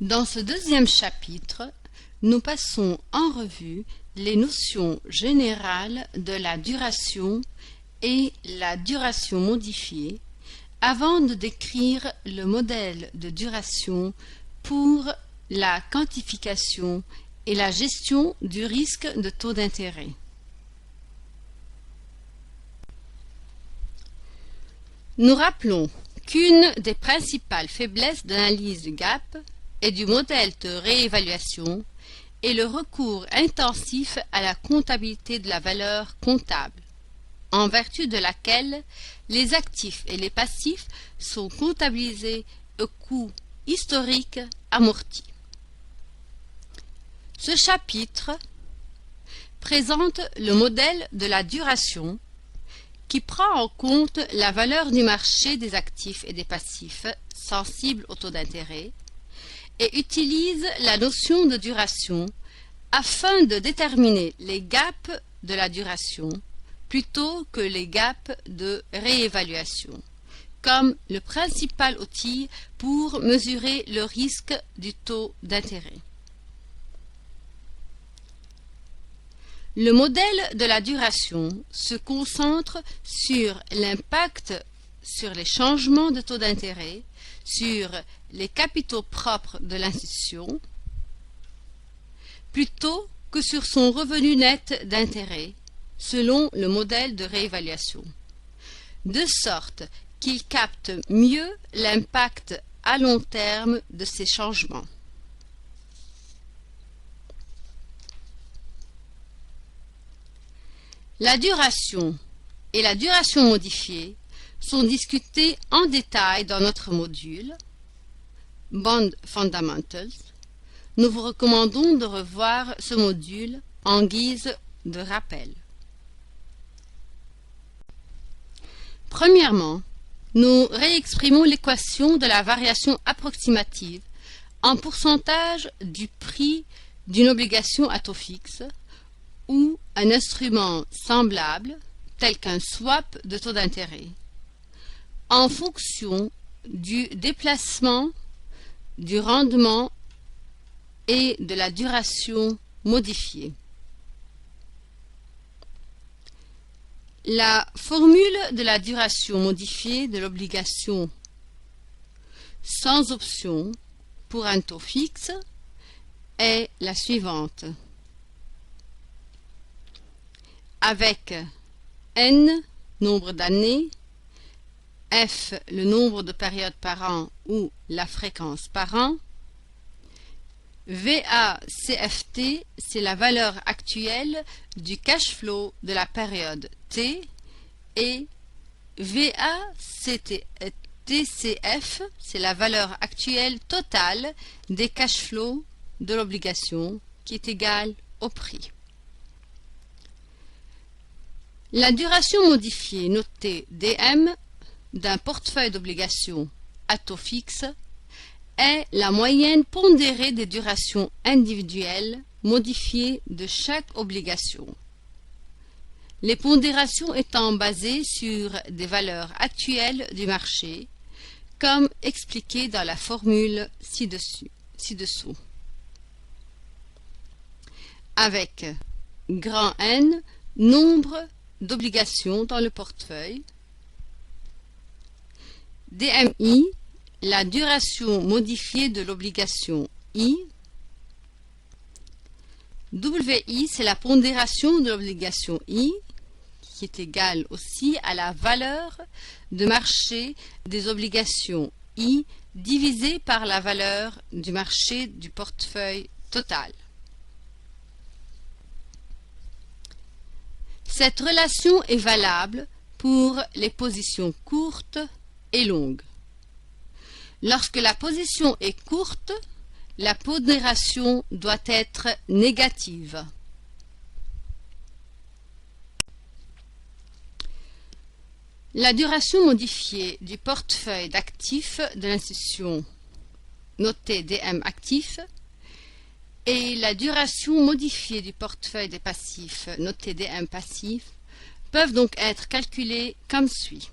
Dans ce deuxième chapitre, nous passons en revue les notions générales de la duration et la duration modifiée avant de décrire le modèle de duration pour la quantification et la gestion du risque de taux d'intérêt. Nous rappelons qu'une des principales faiblesses de l'analyse du gap et du modèle de réévaluation est le recours intensif à la comptabilité de la valeur comptable, en vertu de laquelle les actifs et les passifs sont comptabilisés au coût historique amorti. Ce chapitre présente le modèle de la duration qui prend en compte la valeur du marché des actifs et des passifs sensibles au taux d'intérêt et utilise la notion de duration afin de déterminer les gaps de la duration plutôt que les gaps de réévaluation, comme le principal outil pour mesurer le risque du taux d'intérêt. Le modèle de la duration se concentre sur l'impact sur les changements de taux d'intérêt, sur les capitaux propres de l'institution, plutôt que sur son revenu net d'intérêt, selon le modèle de réévaluation, de sorte qu'il capte mieux l'impact à long terme de ces changements. La duration et la duration modifiée sont discutées en détail dans notre module Bond Fundamentals. Nous vous recommandons de revoir ce module en guise de rappel. Premièrement, nous réexprimons l'équation de la variation approximative en pourcentage du prix d'une obligation à taux fixe ou un instrument semblable, tel qu'un swap de taux d'intérêt, en fonction du déplacement, du rendement et de la duration modifiée. La formule de la duration modifiée de l'obligation sans option pour un taux fixe est la suivante. Avec n, nombre d'années, f, le nombre de périodes par an ou la fréquence par an, VA-CFT, c'est la valeur actuelle du cash flow de la période T, et VA-TCF, c'est la valeur actuelle totale des cash flows de l'obligation qui est égale au prix. La duration modifiée notée DM d'un portefeuille d'obligations à taux fixe est la moyenne pondérée des durations individuelles modifiées de chaque obligation, les pondérations étant basées sur des valeurs actuelles du marché, comme expliqué dans la formule ci-dessous. Avec grand N, nombre d'obligations dans le portefeuille, DMI, la duration modifiée de l'obligation I, WI, c'est la pondération de l'obligation I, qui est égale aussi à la valeur de marché des obligations I divisée par la valeur du marché du portefeuille total. Cette relation est valable pour les positions courtes et longues. Lorsque la position est courte, la pondération doit être négative. La duration modifiée du portefeuille d'actifs de l'institution notée DM actif et la duration modifiée du portefeuille des passifs noté DM passif peuvent donc être calculées comme suit.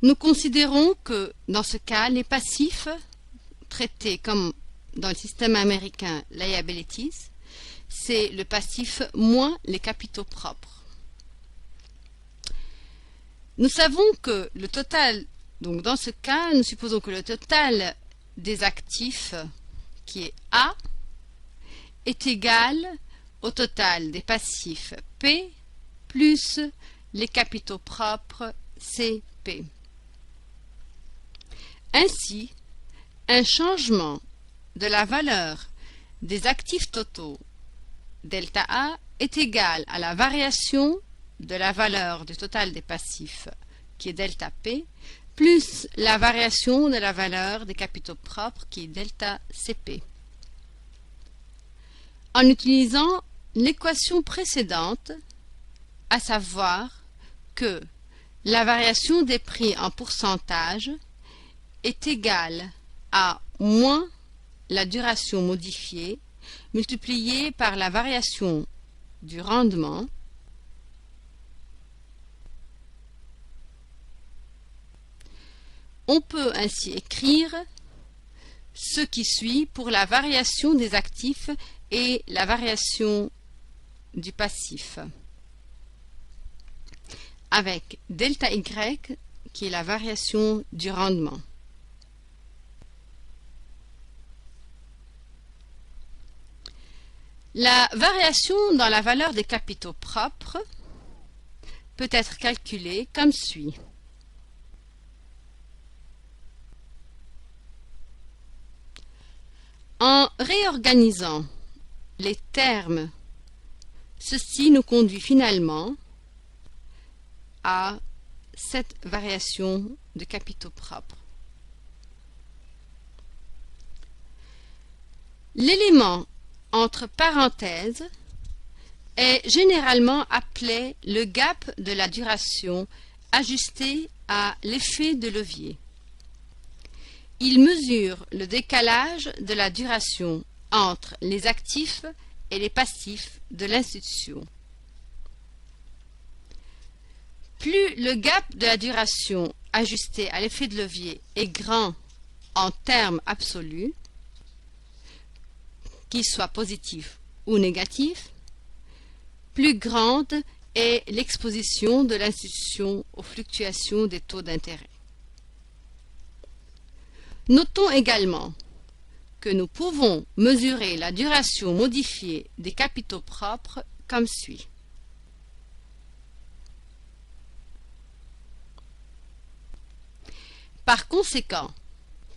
Nous considérons que, dans ce cas, les passifs, traités comme dans le système américain liabilities, c'est le passif moins les capitaux propres. Nous savons que le total, donc dans ce cas, nous supposons que le total des actifs, qui est A, est égal au total des passifs P plus les capitaux propres CP. Ainsi, un changement de la valeur des actifs totaux delta A est égal à la variation de la valeur du total des passifs, qui est delta P, plus la variation de la valeur des capitaux propres, qui est delta CP. En utilisant l'équation précédente, à savoir que la variation des prix en pourcentage est égale à moins la duration modifiée multipliée par la variation du rendement on peut ainsi écrire ce qui suit pour la variation des actifs et la variation du passif, avec delta Y qui est la variation du rendement. La variation dans la valeur des capitaux propres peut être calculée comme suit. En réorganisant les termes, ceci nous conduit finalement à cette variation de capitaux propres. L'élément entre parenthèses est généralement appelé le gap de la duration ajusté à l'effet de levier. Il mesure le décalage de la duration entre les actifs et les passifs de l'institution. Plus le gap de la duration ajusté à l'effet de levier est grand en termes absolus, qu'il soit positif ou négatif, plus grande est l'exposition de l'institution aux fluctuations des taux d'intérêt. Notons également que nous pouvons mesurer la duration modifiée des capitaux propres comme suit. Par conséquent,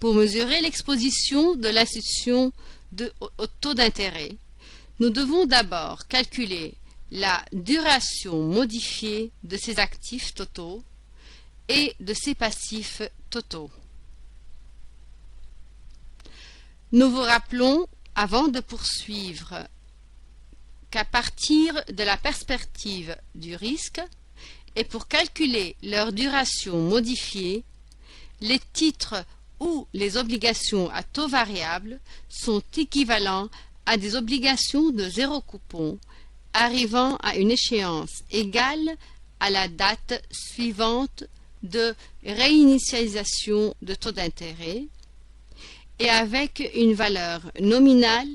pour mesurer l'exposition de l'institution au taux d'intérêt, nous devons d'abord calculer la duration modifiée de ces actifs totaux et de ces passifs totaux. Nous vous rappelons, avant de poursuivre, qu'à partir de la perspective du risque, et pour calculer leur duration modifiée, les titres ou les obligations à taux variable sont équivalents à des obligations de zéro coupon arrivant à une échéance égale à la date suivante de réinitialisation de taux d'intérêt et avec une valeur nominale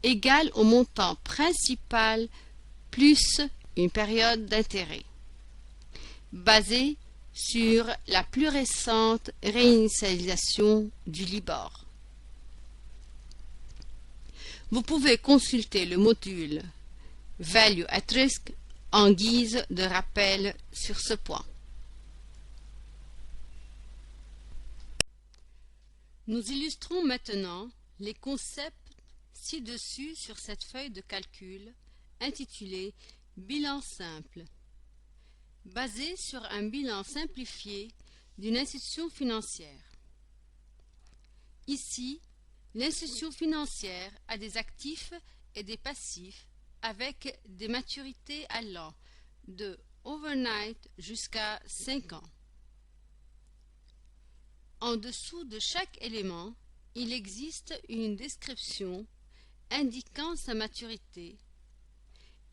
égale au montant principal plus une période d'intérêt, basée sur la plus récente réinitialisation du Libor. Vous pouvez consulter le module Value at Risk en guise de rappel sur ce point. Nous illustrons maintenant les concepts ci-dessus sur cette feuille de calcul intitulée Bilan simple, basé sur un bilan simplifié d'une institution financière. Ici, l'institution financière a des actifs et des passifs avec des maturités allant de overnight jusqu'à 5 ans. En dessous de chaque élément, il existe une description indiquant sa maturité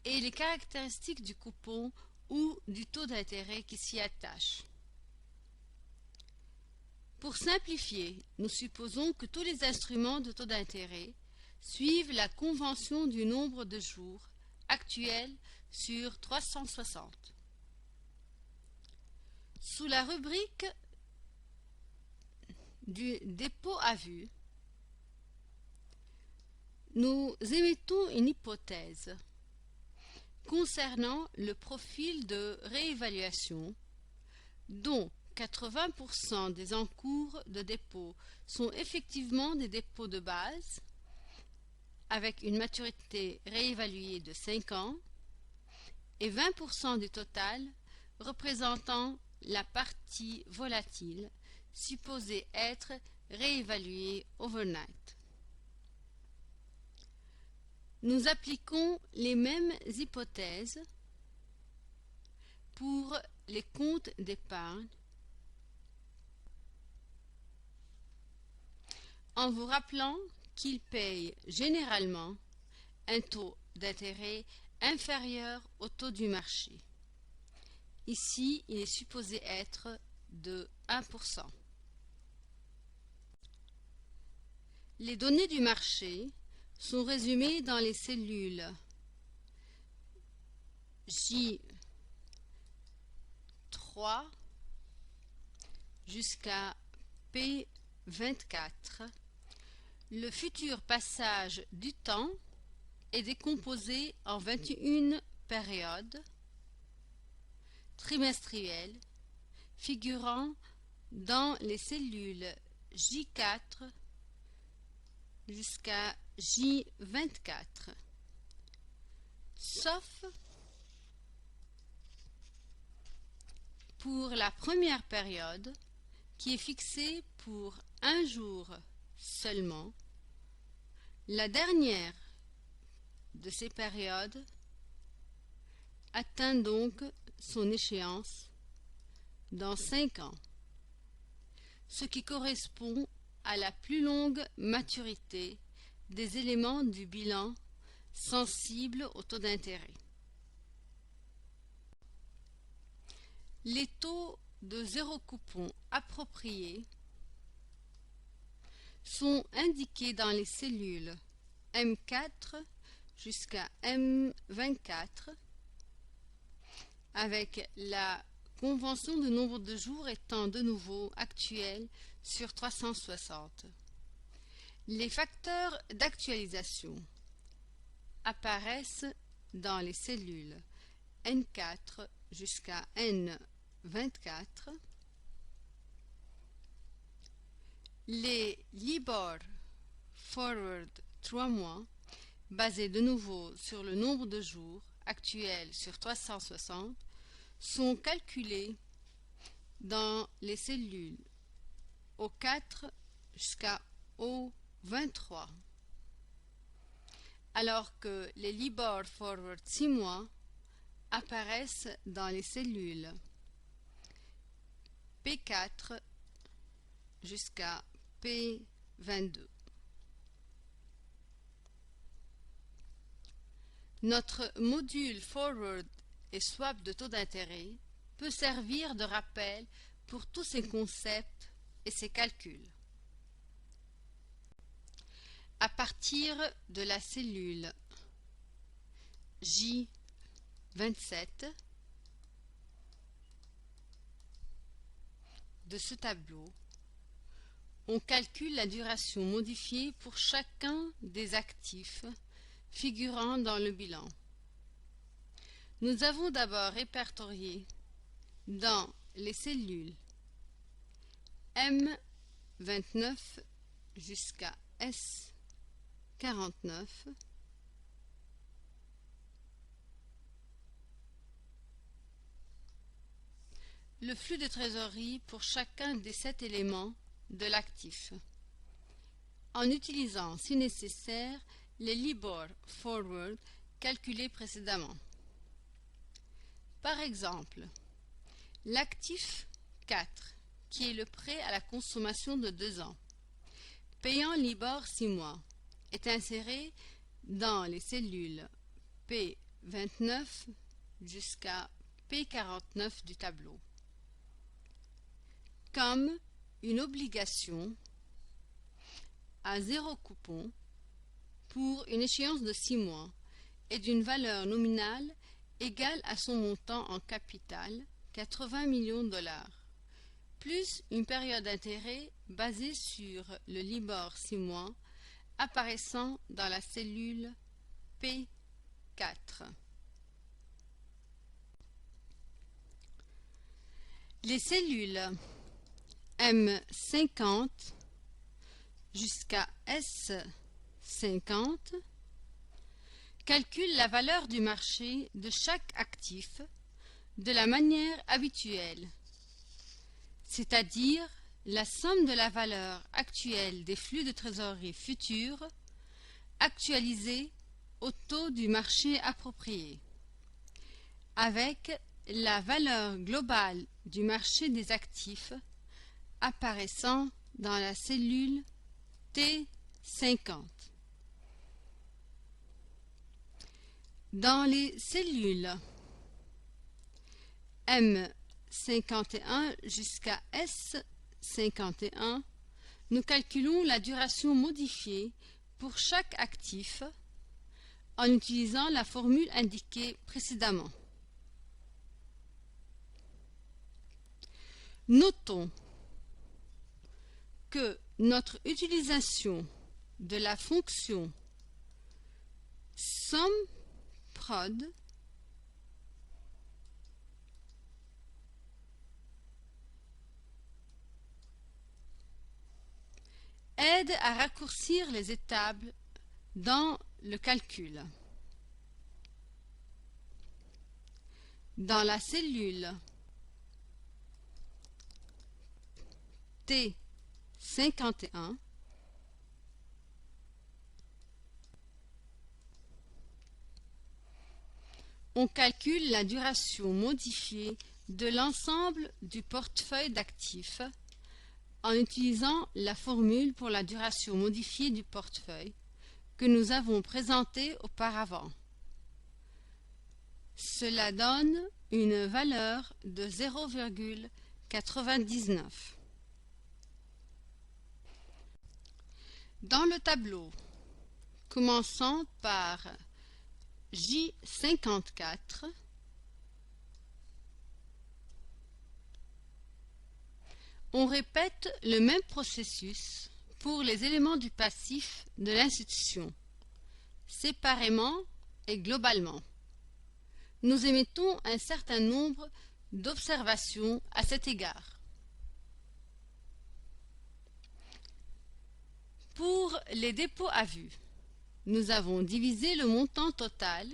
et les caractéristiques du coupon ou du taux d'intérêt qui s'y attache. Pour simplifier, nous supposons que tous les instruments de taux d'intérêt suivent la convention du nombre de jours actuel sur 360. Sous la rubrique du dépôt à vue, nous émettons une hypothèse concernant le profil de réévaluation dont 80% des encours de dépôt sont effectivement des dépôts de base avec une maturité réévaluée de 5 ans et 20% du total représentant la partie volatile supposée être réévaluée overnight. Nous appliquons les mêmes hypothèses pour les comptes d'épargne en vous rappelant qu'ils payent généralement un taux d'intérêt inférieur au taux du marché. Ici, il est supposé être de 1%. Les données du marché sont résumées dans les cellules J3 jusqu'à P24. Le futur passage du temps est décomposé en 21 périodes trimestrielles figurant dans les cellules J4 jusqu'à J24, sauf pour la première période qui est fixée pour un jour seulement. La dernière de ces périodes atteint donc son échéance dans 5 ans, ce qui correspond à la plus longue maturité des éléments du bilan sensibles au taux d'intérêt. Les taux de zéro coupon appropriés sont indiqués dans les cellules M4 jusqu'à M24 avec la convention de nombre de jours étant de nouveau actuelle sur 360. Les facteurs d'actualisation apparaissent dans les cellules N4 jusqu'à N24. Les Libor Forward 3 mois, basés de nouveau sur le nombre de jours actuel sur 360, sont calculés dans les cellules O4 jusqu'à O23, alors que les Libor Forward 6 mois apparaissent dans les cellules P4 jusqu'à P22. Notre module Forward et swap de taux d'intérêt peut servir de rappel pour tous ces concepts et ces calculs. À partir de la cellule J27 de ce tableau, on calcule la duration modifiée pour chacun des actifs figurant dans le bilan. Nous avons d'abord répertorié dans les cellules M29 jusqu'à S49 le flux de trésorerie pour chacun des 7 éléments de l'actif, en utilisant, si nécessaire, les Libor Forward calculés précédemment. Par exemple, l'actif 4, qui est le prêt à la consommation de 2 ans, payant Libor 6 mois, est inséré dans les cellules P29 jusqu'à P49 du tableau, comme une obligation à 0 coupon pour une échéance de 6 mois et d'une valeur nominale égale à son montant en capital, 80 millions de dollars, plus une période d'intérêt basée sur le Libor 6 mois apparaissant dans la cellule P4. Les cellules M50 jusqu'à S50 calculent la valeur du marché de chaque actif de la manière habituelle, c'est-à-dire la somme de la valeur actuelle des flux de trésorerie futurs actualisés au taux du marché approprié, avec la valeur globale du marché des actifs apparaissant dans la cellule T50. Dans les cellules M51 jusqu'à S51, nous calculons la duration modifiée pour chaque actif en utilisant la formule indiquée précédemment. Notons que notre utilisation de la fonction SUMPROD aide à raccourcir les étapes dans le calcul. Dans la cellule T51, on calcule la duration modifiée de l'ensemble du portefeuille d'actifs en utilisant la formule pour la duration modifiée du portefeuille que nous avons présentée auparavant. Cela donne une valeur de 0,99. Dans le tableau, commençant par J54, on répète le même processus pour les éléments du passif de l'institution, séparément et globalement. Nous émettons un certain nombre d'observations à cet égard. Pour les dépôts à vue, nous avons divisé le montant total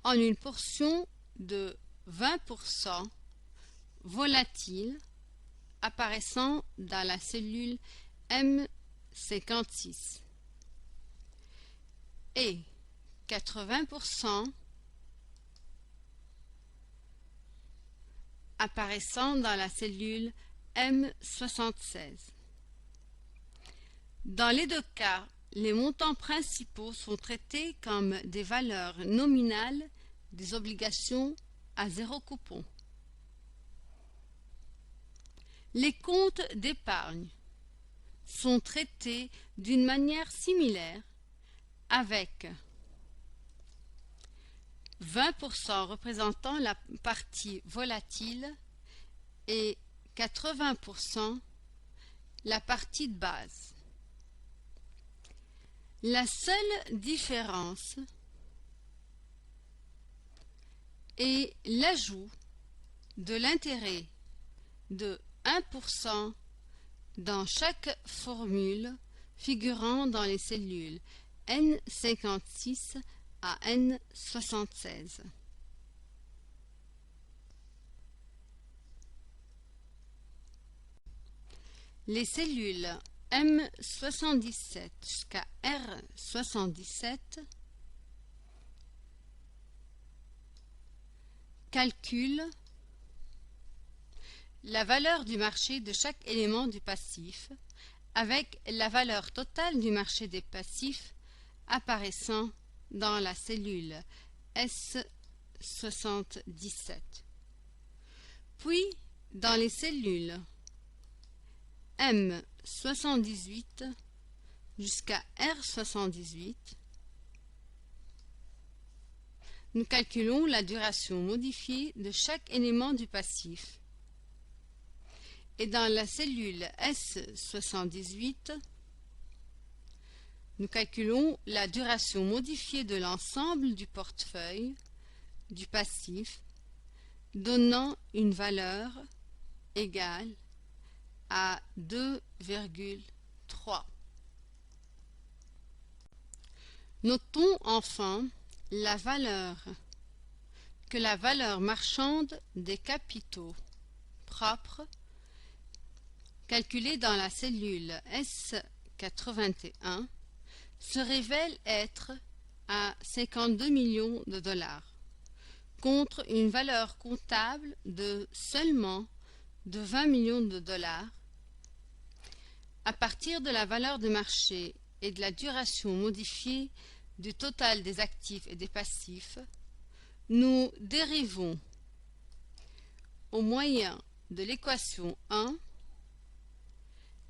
en une portion de 20% volatile apparaissant dans la cellule M56 et 80% apparaissant dans la cellule M76. Dans les deux cas, les montants principaux sont traités comme des valeurs nominales des obligations à 0 coupon. Les comptes d'épargne sont traités d'une manière similaire avec 20% représentant la partie volatile et 80% la partie de base. La seule différence est l'ajout de l'intérêt de 1% dans chaque formule figurant dans les cellules N56 à N76. Les cellules M77 jusqu'à R77 calculent la valeur du marché de chaque élément du passif avec la valeur totale du marché des passifs apparaissant dans la cellule S77. Puis, dans les cellules M78 jusqu'à R78, nous calculons la duration modifiée de chaque élément du passif. Et dans la cellule S78, nous calculons la duration modifiée de l'ensemble du portefeuille du passif, donnant une valeur égale à 2,3. Notons enfin que la valeur marchande des capitaux propres, calculée dans la cellule S81, se révèle être à 52 millions de dollars, contre une valeur comptable de seulement de 20 millions de dollars. À partir de la valeur de marché et de la duration modifiée du total des actifs et des passifs, nous dérivons au moyen de l'équation 1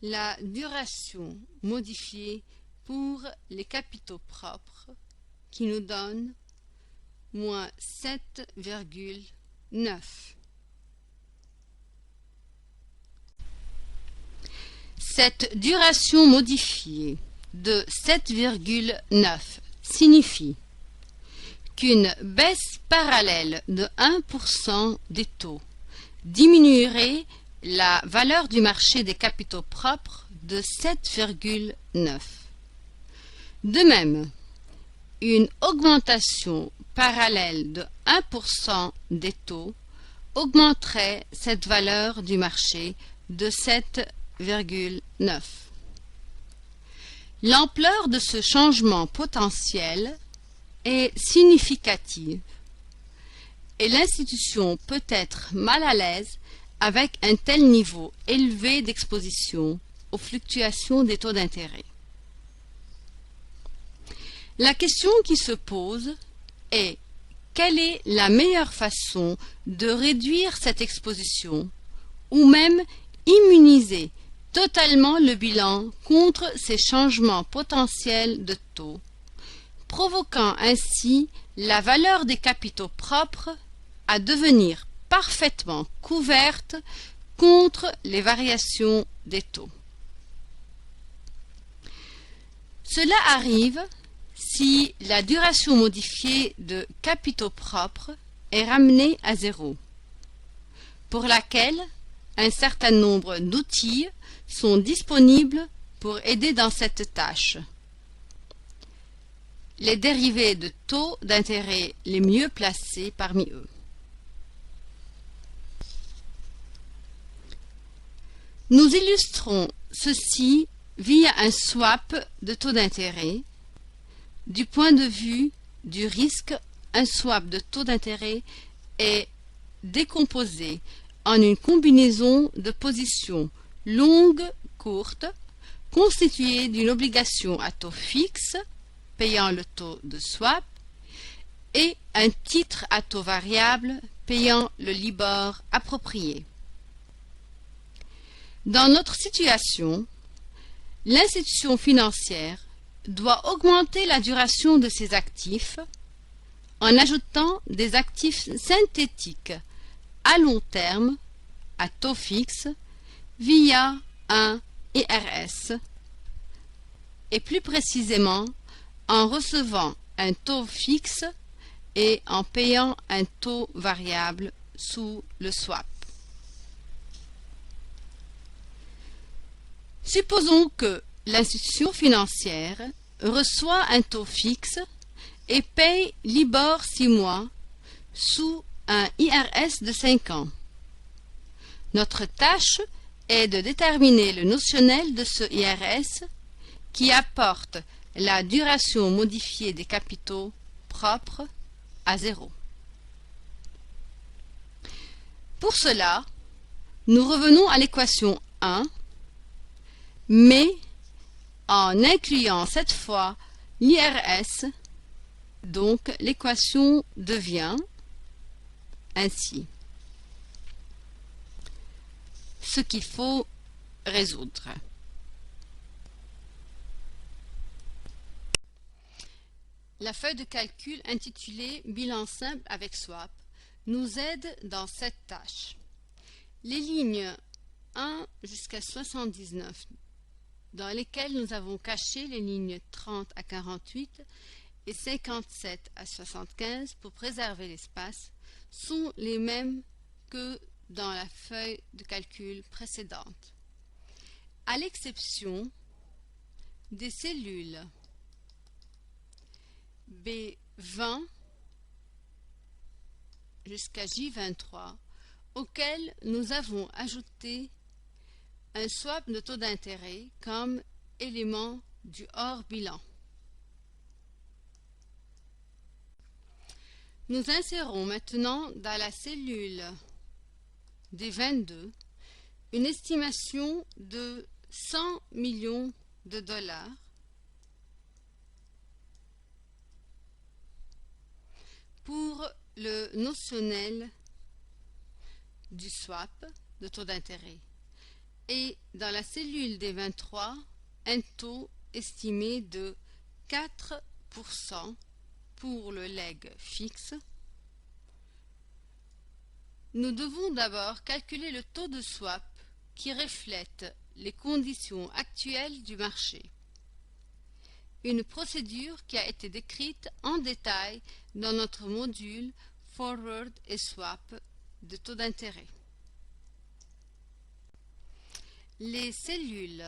la duration modifiée pour les capitaux propres qui nous donne moins 7,9. Cette duration modifiée de 7,9 signifie qu'une baisse parallèle de 1% des taux diminuerait la valeur du marché des capitaux propres de 7,9. De même, une augmentation parallèle de 1% des taux augmenterait cette valeur du marché de 7,9. L'ampleur de ce changement potentiel est significative et l'institution peut être mal à l'aise avec un tel niveau élevé d'exposition aux fluctuations des taux d'intérêt. La question qui se pose est: quelle est la meilleure façon de réduire cette exposition ou même immuniser totalement le bilan contre ces changements potentiels de taux, provoquant ainsi la valeur des capitaux propres à devenir parfaitement couverte contre les variations des taux. Cela arrive si la duration modifiée de capitaux propres est ramenée à zéro, pour laquelle un certain nombre d'outils sont disponibles pour aider dans cette tâche. Les dérivés de taux d'intérêt les mieux placés parmi eux. Nous illustrons ceci via un swap de taux d'intérêt. Du point de vue du risque, un swap de taux d'intérêt est décomposé en une combinaison de positions longues-courtes constituée d'une obligation à taux fixe payant le taux de swap et un titre à taux variable payant le Libor approprié. Dans notre situation, l'institution financière doit augmenter la duration de ses actifs en ajoutant des actifs synthétiques à long terme à taux fixe via un IRS et plus précisément en recevant un taux fixe et en payant un taux variable sous le swap. Supposons que l'institution financière reçoit un taux fixe et paye Libor 6 mois sous un IRS de 5 ans. Notre tâche est de déterminer le notionnel de ce IRS qui apporte la duration modifiée des capitaux propres à 0. Pour cela, nous revenons à l'équation 1, mais en incluant cette fois l'IRS, donc l'équation devient ainsi. Ce qu'il faut résoudre. La feuille de calcul intitulée Bilan simple avec swap nous aide dans cette tâche. Les lignes 1 jusqu'à 79, dans lesquelles nous avons caché les lignes 30 à 48 et 57 à 75 pour préserver l'espace, sont les mêmes que dans la feuille de calcul précédente, à l'exception des cellules B20 jusqu'à J23 auxquelles nous avons ajouté un swap de taux d'intérêt comme élément du hors-bilan. Nous insérons maintenant dans la cellule D22 une estimation de 100 millions de dollars pour le notionnel du swap de taux d'intérêt et dans la cellule D23 un taux estimé de 4% pour le leg fixe. Nous devons d'abord calculer le taux de swap qui reflète les conditions actuelles du marché. Une procédure qui a été décrite en détail dans notre module Forward et Swap de taux d'intérêt. Les cellules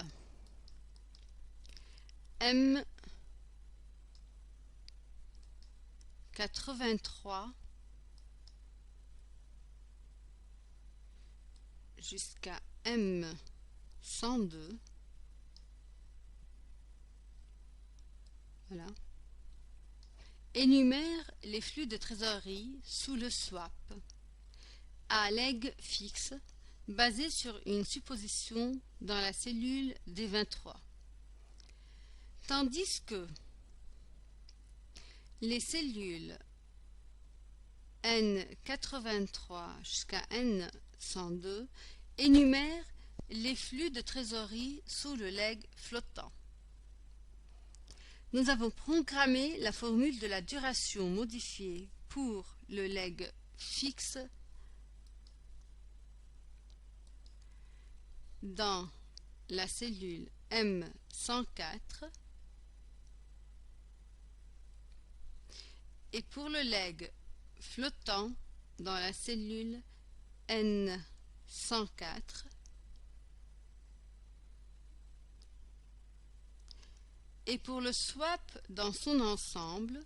M83 jusqu'à M102, voilà, énumère les flux de trésorerie sous le swap à leg fixe basé sur une supposition dans la cellule D23, tandis que les cellules N83 jusqu'à N102 énumèrent les flux de trésorerie sous le leg flottant. Nous avons programmé la formule de la duration modifiée pour le leg fixe dans la cellule M104 et pour le leg flottant dans la cellule N104 et pour le swap dans son ensemble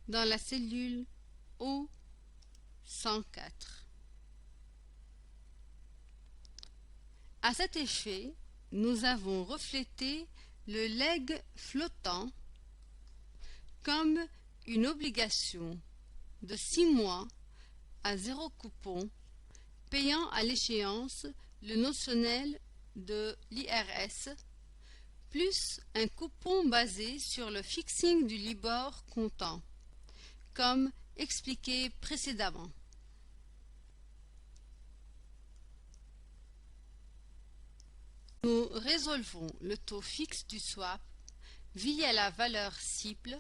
dans la cellule O104. À cet effet, nous avons reflété le leg flottant comme une obligation de 6 mois à 0 coupon payant à l'échéance le notionnel de l'IRS plus un coupon basé sur le fixing du Libor comptant, comme expliqué précédemment. Nous résolvons le taux fixe du swap via la valeur cible,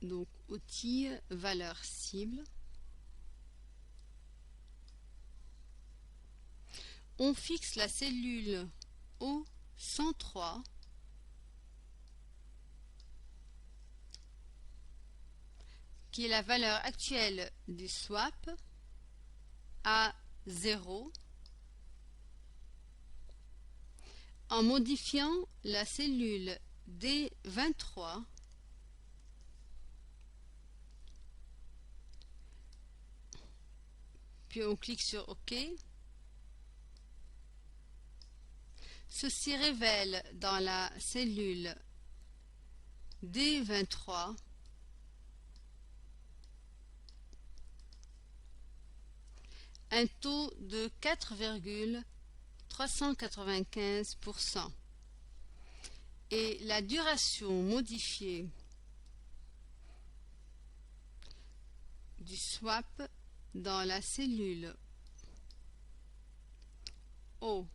donc outil valeur cible. On fixe la cellule O103 qui est la valeur actuelle du swap à 0 en modifiant la cellule D23 puis on clique sur OK. Ceci révèle dans la cellule D23 un taux de 4,395% et la duration modifiée du swap dans la cellule au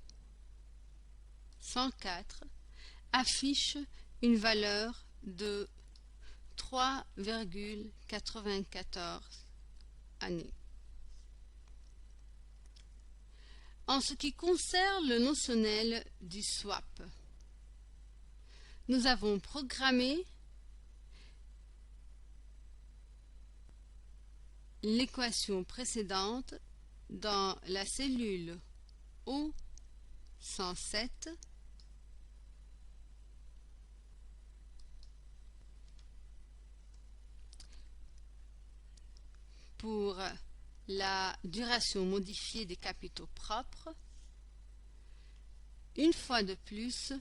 104 affiche une valeur de 3,94 années. En ce qui concerne le notionnel du swap, nous avons programmé l'équation précédente dans la cellule O107 pour la duration modifiée des capitaux propres. Une fois de plus,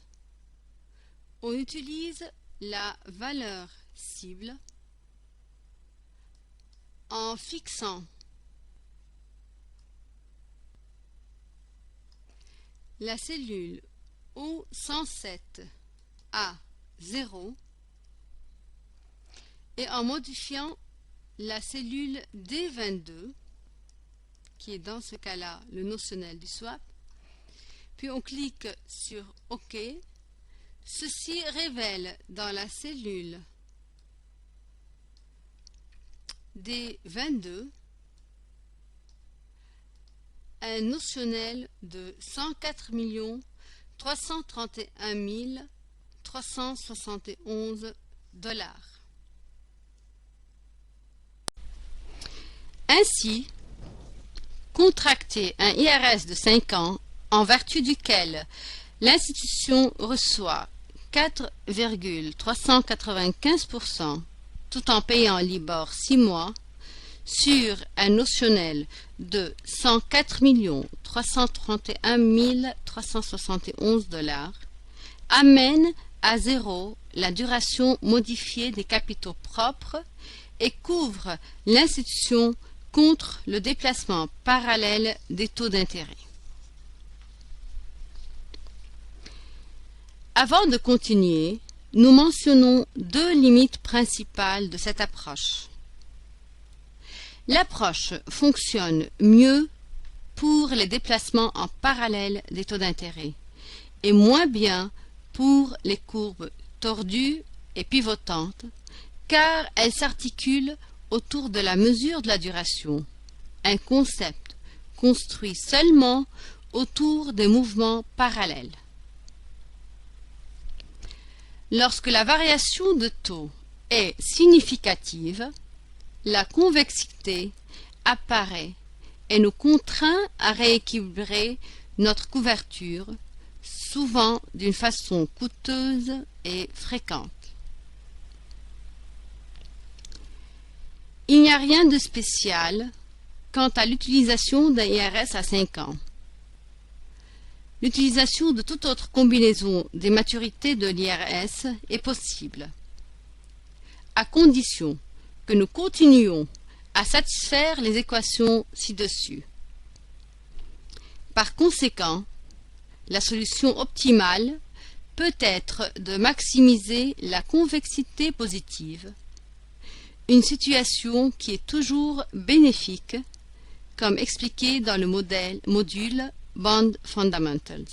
on utilise la valeur cible en fixant la cellule O107 à 0 et en modifiant la cellule D22, qui est dans ce cas-là le notionnel du swap, puis on clique sur OK. Ceci révèle dans la cellule D22 un notionnel de 104 331 371 $. Ainsi, contracter un IRS de 5 ans en vertu duquel l'institution reçoit 4,395% tout en payant Libor 6 mois sur un notionnel de 104 331 371 $, amène à 0 la duration modifiée des capitaux propres et couvre l'institution contre le déplacement parallèle des taux d'intérêt. Avant de continuer, nous mentionnons deux limites principales de cette approche. L'approche fonctionne mieux pour les déplacements en parallèle des taux d'intérêt et moins bien pour les courbes tordues et pivotantes, car elle s'articule autour de la mesure de la duration, un concept construit seulement autour des mouvements parallèles. Lorsque la variation de taux est significative, la convexité apparaît et nous contraint à rééquilibrer notre couverture, souvent d'une façon coûteuse et fréquente. Il n'y a rien de spécial quant à l'utilisation d'un IRS à 5 ans. L'utilisation de toute autre combinaison des maturités de l'IRS est possible, à condition que nous continuions à satisfaire les équations ci-dessus. Par conséquent, la solution optimale peut être de maximiser la convexité positive, une situation qui est toujours bénéfique, comme expliqué dans le module Bond Fundamentals,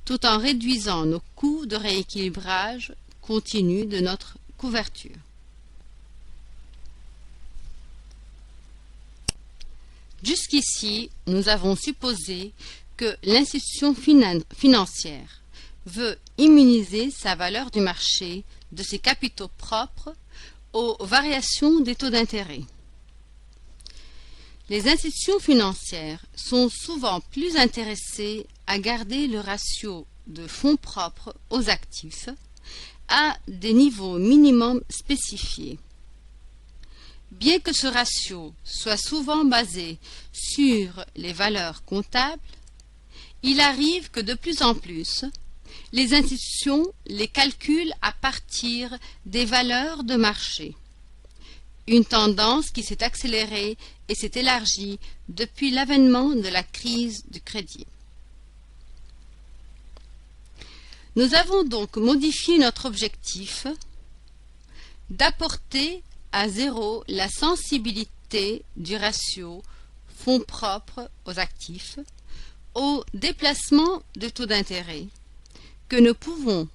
tout en réduisant nos coûts de rééquilibrage continu de notre couverture. Jusqu'ici, nous avons supposé que l'institution financière veut immuniser sa valeur du marché de ses capitaux propres aux variations des taux d'intérêt. Les institutions financières sont souvent plus intéressées à garder le ratio de fonds propres aux actifs à des niveaux minimums spécifiés. Bien que ce ratio soit souvent basé sur les valeurs comptables, il arrive que de plus en plus, les institutions les calculent à partir des valeurs de marché. Une tendance qui s'est accélérée et s'est élargie depuis l'avènement de la crise du crédit. Nous avons donc modifié notre objectif d'apporter à 0 la sensibilité du ratio fonds propres aux actifs au déplacement de taux d'intérêt que nous pouvons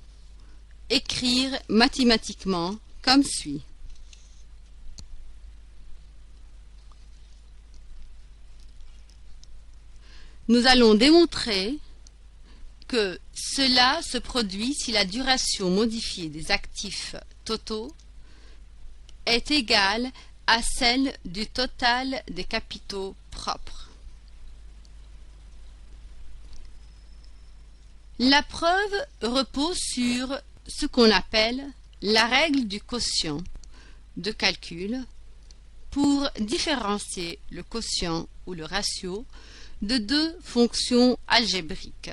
écrire mathématiquement comme suit. Nous allons démontrer que cela se produit si la duration modifiée des actifs totaux est égale à celle du total des capitaux propres. La preuve repose sur ce qu'on appelle la règle du quotient de calcul pour différencier le quotient ou le ratio de deux fonctions algébriques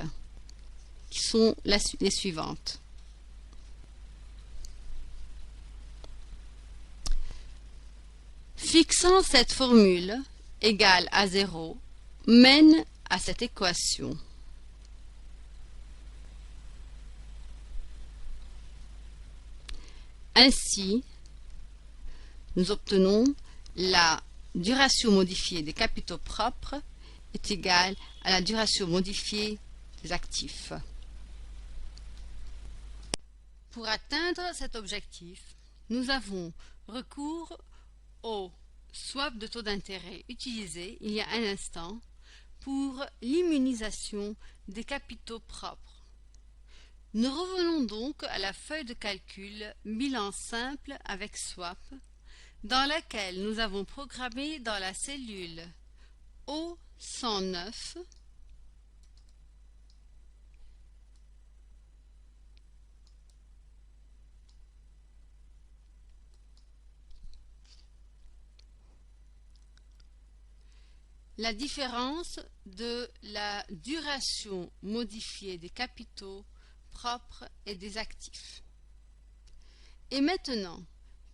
qui sont les suivantes. Fixant cette formule égale à 0 mène à cette équation. Ainsi, nous obtenons la duration modifiée des capitaux propres est égale à la duration modifiée des actifs. Pour atteindre cet objectif, nous avons recours au swap de taux d'intérêt utilisé il y a un instant pour l'immunisation des capitaux propres. Nous revenons donc à la feuille de calcul bilan simple avec swap dans laquelle nous avons programmé dans la cellule O109 la différence de la duration modifiée des capitaux propres et des actifs. Et maintenant,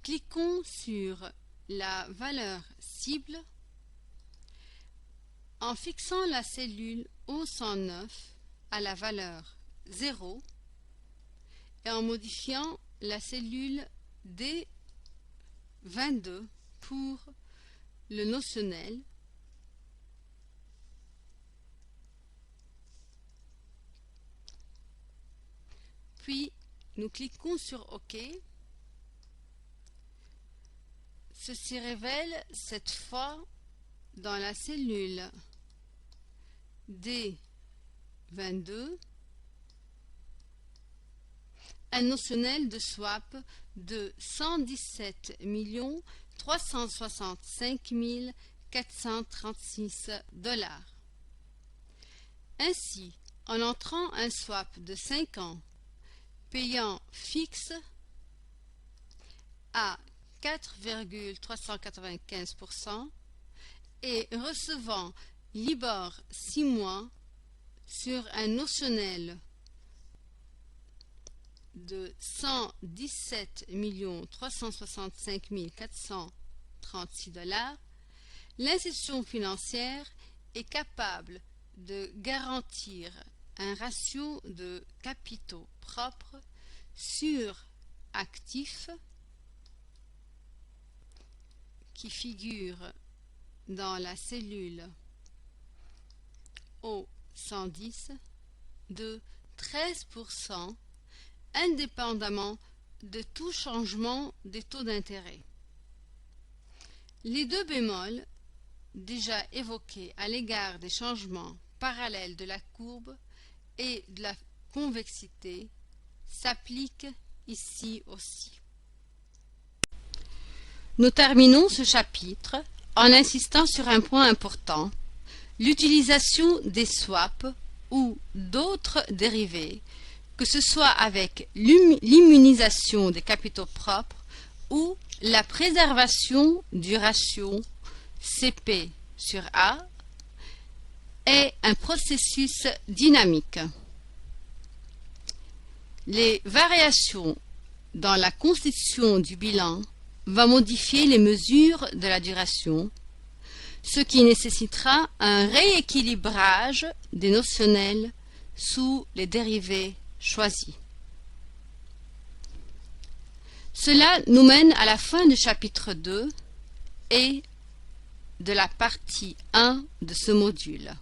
cliquons sur la valeur cible en fixant la cellule O109 à la valeur 0 et en modifiant la cellule D22 pour le notionnel puis nous cliquons sur OK. Ceci révèle cette fois dans la cellule D22 un notionnel de swap de 117 365 436 $. Ainsi, en entrant un swap de 5 ans payant fixe à 4,395% et recevant Libor 6 mois sur un notionnel de 117 365 436 $, l'institution financière est capable de garantir un ratio de capitaux propres sur actifs qui figure dans la cellule O110 de 13% indépendamment de tout changement des taux d'intérêt. Les deux bémols déjà évoqués à l'égard des changements parallèles de la courbe et de la convexité s'appliquent ici aussi. Nous terminons ce chapitre en insistant sur un point important, l'utilisation des swaps ou d'autres dérivés, que ce soit avec l'immunisation des capitaux propres ou la préservation du ratio CP sur A, est un processus dynamique. Les variations dans la constitution du bilan vont modifier les mesures de la duration, ce qui nécessitera un rééquilibrage des notionnels sous les dérivés choisis. Cela nous mène à la fin du chapitre 2 et de la partie 1 de ce module.